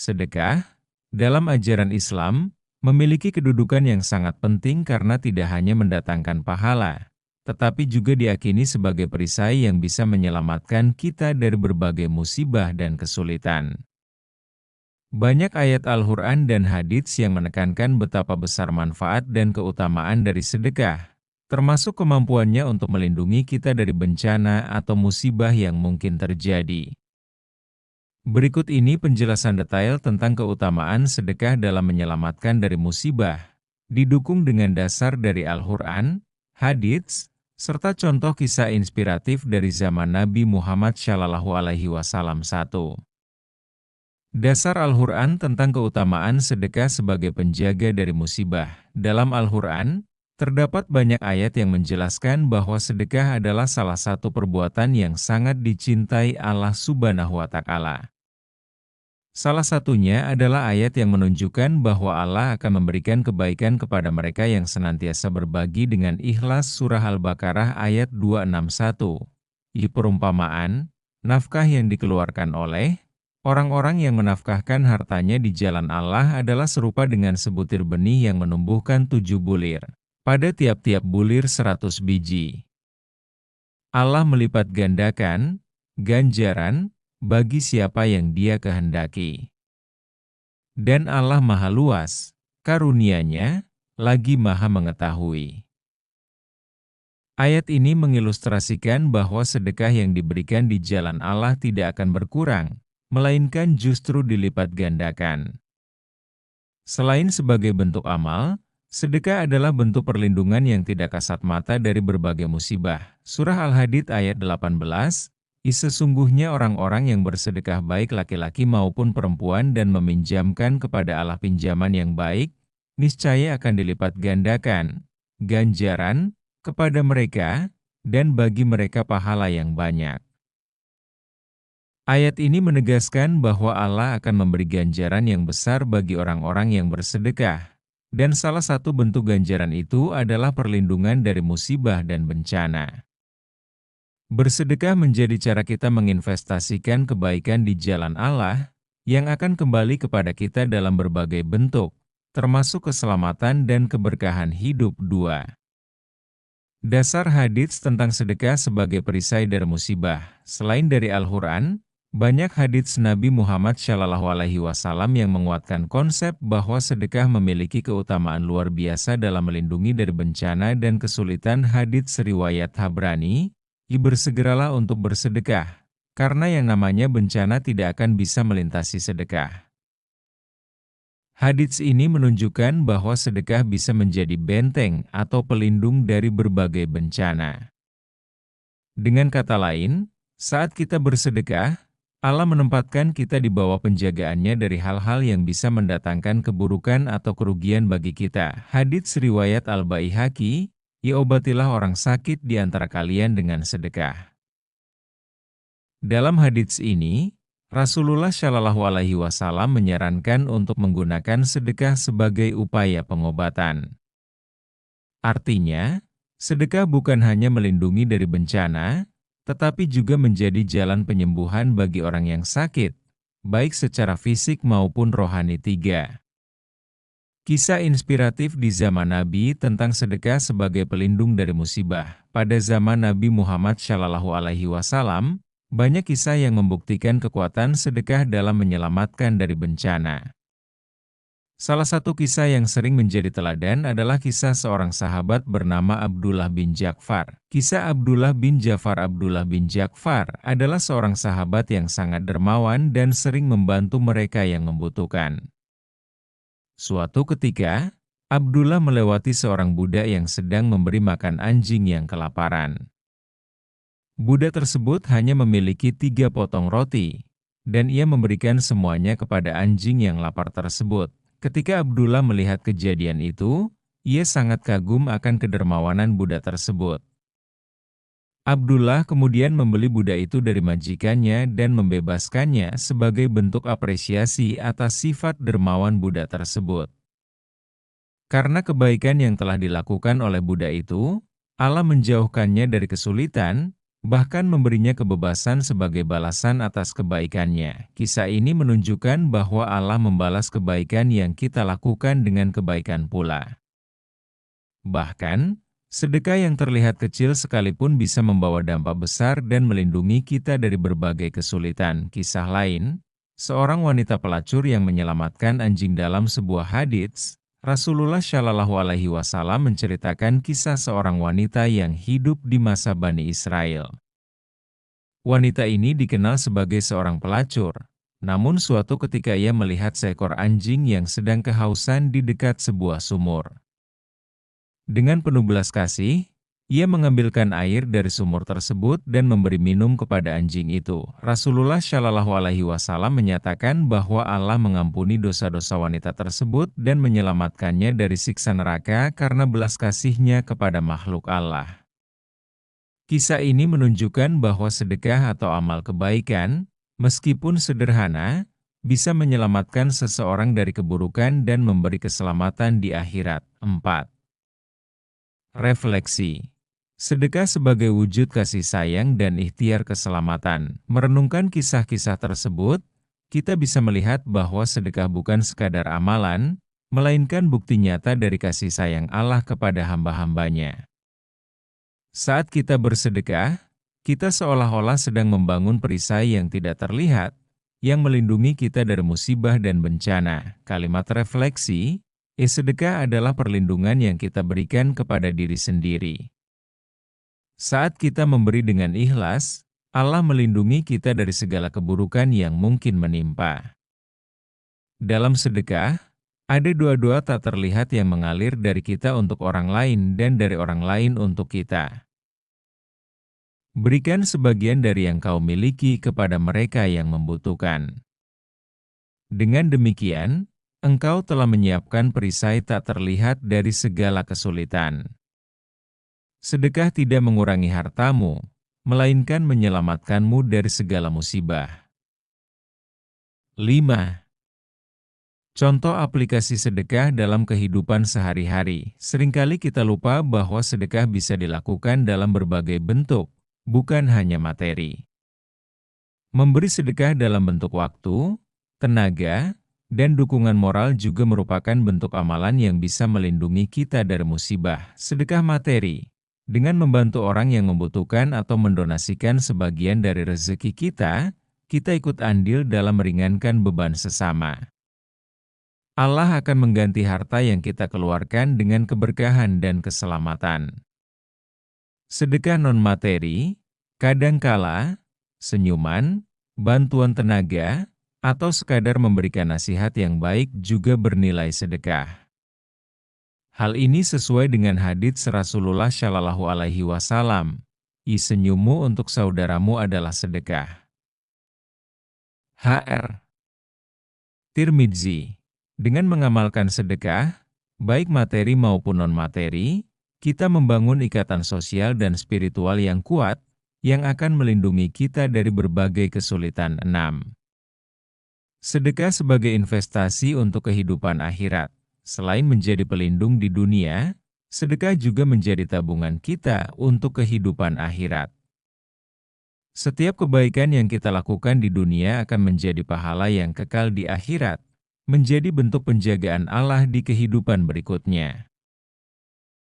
Sedekah, dalam ajaran Islam, memiliki kedudukan yang sangat penting karena tidak hanya mendatangkan pahala, tetapi juga diyakini sebagai perisai yang bisa menyelamatkan kita dari berbagai musibah dan kesulitan. Banyak ayat Al-Quran dan hadits yang menekankan betapa besar manfaat dan keutamaan dari sedekah, termasuk kemampuannya untuk melindungi kita dari bencana atau musibah yang mungkin terjadi. Berikut ini penjelasan detail tentang keutamaan sedekah dalam menyelamatkan dari musibah, didukung dengan dasar dari Al-Quran, hadits, serta contoh kisah inspiratif dari zaman Nabi Muhammad SAW. 1. Dasar Al-Quran tentang keutamaan sedekah sebagai penjaga dari musibah. Dalam Al-Quran, terdapat banyak ayat yang menjelaskan bahwa sedekah adalah salah satu perbuatan yang sangat dicintai Allah Subhanahu wa Ta'ala. Salah satunya adalah ayat yang menunjukkan bahwa Allah akan memberikan kebaikan kepada mereka yang senantiasa berbagi dengan ikhlas. Surah Al-Baqarah ayat 261. Di perumpamaan, nafkah yang dikeluarkan oleh orang-orang yang menafkahkan hartanya di jalan Allah adalah serupa dengan sebutir benih yang menumbuhkan 7 bulir. Pada tiap-tiap bulir 100 biji. Allah melipat gandakan ganjaran bagi siapa yang Dia kehendaki. Dan Allah Maha Luas, karunia-Nya, lagi Maha Mengetahui. Ayat ini mengilustrasikan bahwa sedekah yang diberikan di jalan Allah tidak akan berkurang, melainkan justru dilipat gandakan. Selain sebagai bentuk amal, sedekah adalah bentuk perlindungan yang tidak kasat mata dari berbagai musibah. Surah Al-Hadid ayat 18, sesungguhnya orang-orang yang bersedekah baik laki-laki maupun perempuan dan meminjamkan kepada Allah pinjaman yang baik, niscaya akan dilipat gandakan ganjaran kepada mereka, dan bagi mereka pahala yang banyak. Ayat ini menegaskan bahwa Allah akan memberi ganjaran yang besar bagi orang-orang yang bersedekah, dan salah satu bentuk ganjaran itu adalah perlindungan dari musibah dan bencana. Bersedekah menjadi cara kita menginvestasikan kebaikan di jalan Allah, yang akan kembali kepada kita dalam berbagai bentuk, termasuk keselamatan dan keberkahan hidup. 2. Dasar hadits tentang sedekah sebagai perisai dari musibah. Selain dari Al-Quran, banyak hadits Nabi Muhammad SAW yang menguatkan konsep bahwa sedekah memiliki keutamaan luar biasa dalam melindungi dari bencana dan kesulitan. Hadits riwayat Tabrani, bersegeralah untuk bersedekah, karena yang namanya bencana tidak akan bisa melintasi sedekah. Hadits ini menunjukkan bahwa sedekah bisa menjadi benteng atau pelindung dari berbagai bencana. Dengan kata lain, saat kita bersedekah, Allah menempatkan kita di bawah penjagaannya dari hal-hal yang bisa mendatangkan keburukan atau kerugian bagi kita. Hadits riwayat Al-Baihaqi, obatilah orang sakit di antara kalian dengan sedekah. Dalam hadits ini, Rasulullah SAW menyarankan untuk menggunakan sedekah sebagai upaya pengobatan. Artinya, sedekah bukan hanya melindungi dari bencana, tetapi juga menjadi jalan penyembuhan bagi orang yang sakit, baik secara fisik maupun rohani. 3. Kisah inspiratif di zaman Nabi tentang sedekah sebagai pelindung dari musibah. Pada zaman Nabi Muhammad SAW, banyak kisah yang membuktikan kekuatan sedekah dalam menyelamatkan dari bencana. Salah satu kisah yang sering menjadi teladan adalah kisah seorang sahabat bernama Abdullah bin Ja'far. Kisah Abdullah bin Ja'far. Abdullah bin Ja'far adalah seorang sahabat yang sangat dermawan dan sering membantu mereka yang membutuhkan. Suatu ketika, Abdullah melewati seorang budak yang sedang memberi makan anjing yang kelaparan. Budak tersebut hanya memiliki 3 potong roti, dan ia memberikan semuanya kepada anjing yang lapar tersebut. Ketika Abdullah melihat kejadian itu, ia sangat kagum akan kedermawanan budak tersebut. Abdullah kemudian membeli budak itu dari majikannya dan membebaskannya sebagai bentuk apresiasi atas sifat dermawan budak tersebut. Karena kebaikan yang telah dilakukan oleh budak itu, Allah menjauhkannya dari kesulitan, bahkan memberinya kebebasan sebagai balasan atas kebaikannya. Kisah ini menunjukkan bahwa Allah membalas kebaikan yang kita lakukan dengan kebaikan pula. Bahkan, sedekah yang terlihat kecil sekalipun bisa membawa dampak besar dan melindungi kita dari berbagai kesulitan. Kisah lain, seorang wanita pelacur yang menyelamatkan anjing dalam sebuah hadits, Rasulullah Shallallahu Alaihi Wasallam menceritakan kisah seorang wanita yang hidup di masa Bani Israel. Wanita ini dikenal sebagai seorang pelacur, namun suatu ketika ia melihat seekor anjing yang sedang kehausan di dekat sebuah sumur. Dengan penuh belas kasih, ia mengambilkan air dari sumur tersebut dan memberi minum kepada anjing itu. Rasulullah Shallallahu Alaihi Wasallam menyatakan bahwa Allah mengampuni dosa-dosa wanita tersebut dan menyelamatkannya dari siksa neraka karena belas kasihnya kepada makhluk Allah. Kisah ini menunjukkan bahwa sedekah atau amal kebaikan, meskipun sederhana, bisa menyelamatkan seseorang dari keburukan dan memberi keselamatan di akhirat. 4. Refleksi. Sedekah sebagai wujud kasih sayang dan ikhtiar keselamatan. Merenungkan kisah-kisah tersebut, kita bisa melihat bahwa sedekah bukan sekadar amalan, melainkan bukti nyata dari kasih sayang Allah kepada hamba-hambanya. Saat kita bersedekah, kita seolah-olah sedang membangun perisai yang tidak terlihat, yang melindungi kita dari musibah dan bencana. Kalimat refleksi, sedekah adalah perlindungan yang kita berikan kepada diri sendiri. Saat kita memberi dengan ikhlas, Allah melindungi kita dari segala keburukan yang mungkin menimpa. Dalam sedekah, ada doa-doa tak terlihat yang mengalir dari kita untuk orang lain dan dari orang lain untuk kita. Berikan sebagian dari yang kau miliki kepada mereka yang membutuhkan. Dengan demikian, engkau telah menyiapkan perisai tak terlihat dari segala kesulitan. Sedekah tidak mengurangi hartamu, melainkan menyelamatkanmu dari segala musibah. 5. Contoh aplikasi sedekah dalam kehidupan sehari-hari. Seringkali kita lupa bahwa sedekah bisa dilakukan dalam berbagai bentuk, bukan hanya materi. Memberi sedekah dalam bentuk waktu, tenaga, dan dukungan moral juga merupakan bentuk amalan yang bisa melindungi kita dari musibah. Sedekah materi, dengan membantu orang yang membutuhkan atau mendonasikan sebagian dari rezeki kita, kita ikut andil dalam meringankan beban sesama. Allah akan mengganti harta yang kita keluarkan dengan keberkahan dan keselamatan. Sedekah non-materi, kadangkala, senyuman, bantuan tenaga, atau sekadar memberikan nasihat yang baik juga bernilai sedekah. Hal ini sesuai dengan hadits Rasulullah Shallallahu Alaihi Wasallam. Senyummu untuk saudaramu adalah sedekah. Hr. Tirmidzi. Dengan mengamalkan sedekah, baik materi maupun non-materi, kita membangun ikatan sosial dan spiritual yang kuat, yang akan melindungi kita dari berbagai kesulitan. 6. Sedekah sebagai investasi untuk kehidupan akhirat. Selain menjadi pelindung di dunia, sedekah juga menjadi tabungan kita untuk kehidupan akhirat. Setiap kebaikan yang kita lakukan di dunia akan menjadi pahala yang kekal di akhirat, menjadi bentuk penjagaan Allah di kehidupan berikutnya.